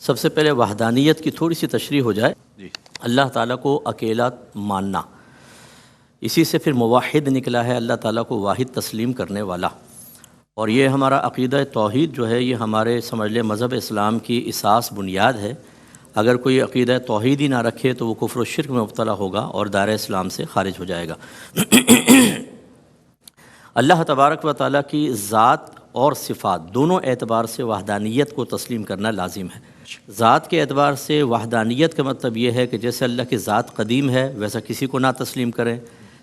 سب سے پہلے وحدانیت کی تھوڑی سی تشریح ہو جائے. جی. اللہ تعالیٰ کو اکیلا ماننا، اسی سے پھر موحد نکلا ہے، اللہ تعالیٰ کو واحد تسلیم کرنے والا. اور یہ ہمارا عقیدہ توحید جو ہے یہ ہمارے سمجھ لیں مذہب اسلام کی اساس بنیاد ہے. اگر کوئی عقیدہ توحید ہی نہ رکھے تو وہ کفر و شرک میں مبتلا ہوگا اور دائرہ اسلام سے خارج ہو جائے گا. اللہ تبارک و تعالیٰ کی ذات اور صفات دونوں اعتبار سے وحدانیت کو تسلیم کرنا لازم ہے. ذات کے اعتبار سے وحدانیت کا مطلب یہ ہے کہ جیسے اللہ کی ذات قدیم ہے ویسا کسی کو نہ تسلیم کریں،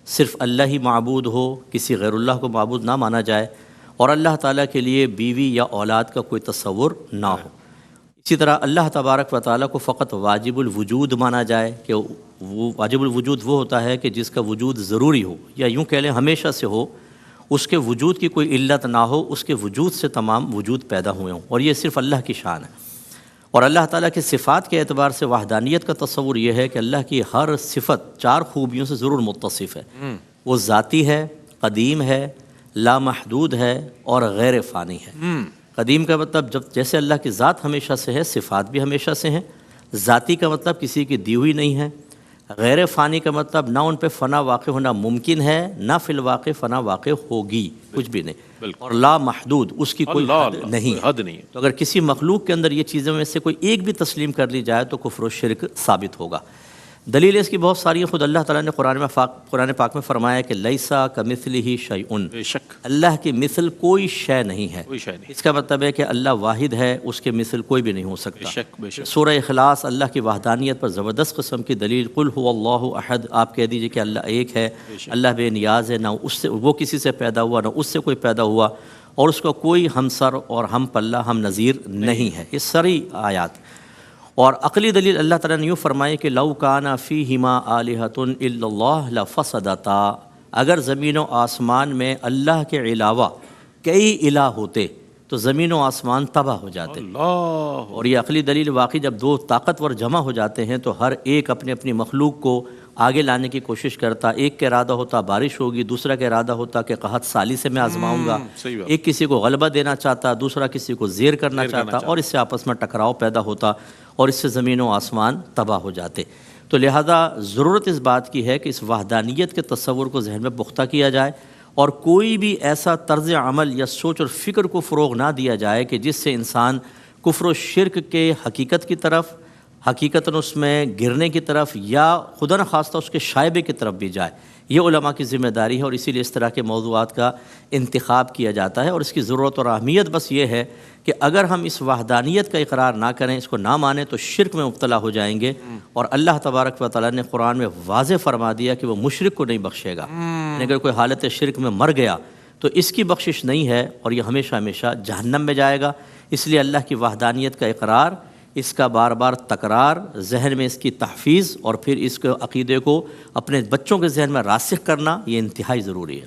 صرف اللہ ہی معبود ہو، کسی غیر اللہ کو معبود نہ مانا جائے، اور اللہ تعالیٰ کے لیے بیوی یا اولاد کا کوئی تصور نہ ہو. اسی طرح اللہ تبارک و تعالیٰ کو فقط واجب الوجود مانا جائے کہ وہ واجب الوجود وہ ہوتا ہے کہ جس کا وجود ضروری ہو، یا یوں کہہ لیں ہمیشہ سے ہو، اس کے وجود کی کوئی علت نہ ہو، اس کے وجود سے تمام وجود پیدا ہوئے ہوں، اور یہ صرف اللہ کی شان ہے. اور اللہ تعالیٰ کی صفات کے اعتبار سے وحدانیت کا تصور یہ ہے کہ اللہ کی ہر صفت 4 خوبیوں سے ضرور متصف ہے. وہ ذاتی ہے، قدیم ہے، لامحدود ہے اور غیر فانی ہے. قدیم کا مطلب جیسے اللہ کی ذات ہمیشہ سے ہے، صفات بھی ہمیشہ سے ہیں. ذاتی کا مطلب کسی کی دی ہوئی نہیں ہے. غیر فانی کا مطلب نہ ان پہ فنا واقع ہونا ممکن ہے، نہ فی الواقع فنا واقع ہوگی، کچھ بھی نہیں. اور لا محدود، اس کی کوئی حد نہیں ہے. تو اگر کسی مخلوق کے اندر یہ چیزوں میں سے کوئی ایک بھی تسلیم کر لی جائے تو کفر و شرک ثابت ہوگا. دلیل اس کی بہت ساری ہیں. خود اللہ تعالیٰ نے قرآن پاک میں فرمایا کہ لیسا کمثلہ شیء، اللہ کی مثل کوئی شے نہیں ہے. اس کا مطلب ہے کہ اللہ واحد ہے، اس کے مثل کوئی بھی نہیں ہو سکتا. سورہ اخلاص اللہ کی وحدانیت پر زبردست قسم کی دلیل. قل هو اللہ احد، آپ کہہ دیجئے کہ اللہ ایک ہے، اللہ بے نیاز ہے، نہ اس سے وہ کسی سے پیدا ہوا نہ اس سے کوئی پیدا ہوا، اور اس کا کوئی ہمسر اور ہم پلہ ہم نظیر نہیں ہے. یہ ساری آیات. اور عقلی دلیل اللہ تعالیٰ نے یوں فرمائے کہ لو کان فیہما آلہۃ الا اللہ لفسدتا، اگر زمین و آسمان میں اللہ کے علاوہ کئی الہ ہوتے تو زمین و آسمان تباہ ہو جاتے. اور یہ عقلی دلیل واقعی جب 2 طاقتور جمع ہو جاتے ہیں تو ہر ایک اپنے اپنی مخلوق کو آگے لانے کی کوشش کرتا. ایک کا ارادہ ہوتا بارش ہوگی، دوسرا کا ارادہ ہوتا کہ قحط سالی سے میں آزماؤں گا. ایک کسی کو غلبہ دینا چاہتا، دوسرا کسی کو زیر کرنا چاہتا، اور اس سے آپس میں ٹکراؤ پیدا ہوتا اور اس سے زمین و آسمان تباہ ہو جاتے. تو لہذا ضرورت اس بات کی ہے کہ اس وحدانیت کے تصور کو ذہن میں پختہ کیا جائے، اور کوئی بھی ایسا طرز عمل یا سوچ اور فکر کو فروغ نہ دیا جائے کہ جس سے انسان کفر و شرک کے حقیقت کی طرف، حقیقتاً اس میں گرنے کی طرف، یا خدا نخواستہ اس کے شائبے کی طرف بھی جائے. یہ علماء کی ذمہ داری ہے، اور اسی لیے اس طرح کے موضوعات کا انتخاب کیا جاتا ہے. اور اس کی ضرورت اور اہمیت بس یہ ہے کہ اگر ہم اس وحدانیت کا اقرار نہ کریں، اس کو نہ مانیں، تو شرک میں مبتلا ہو جائیں گے. اور اللہ تبارک و تعالیٰ نے قرآن میں واضح فرما دیا کہ وہ مشرک کو نہیں بخشے گا. اگر کوئی حالت شرک میں مر گیا تو اس کی بخشش نہیں ہے، اور یہ ہمیشہ ہمیشہ جہنم میں جائے گا. اس لیے اللہ کی وحدانیت کا اقرار، اس کا بار بار تکرار، ذہن میں اس کی تحفیظ، اور پھر اس کے عقیدے کو اپنے بچوں کے ذہن میں راسخ کرنا، یہ انتہائی ضروری ہے.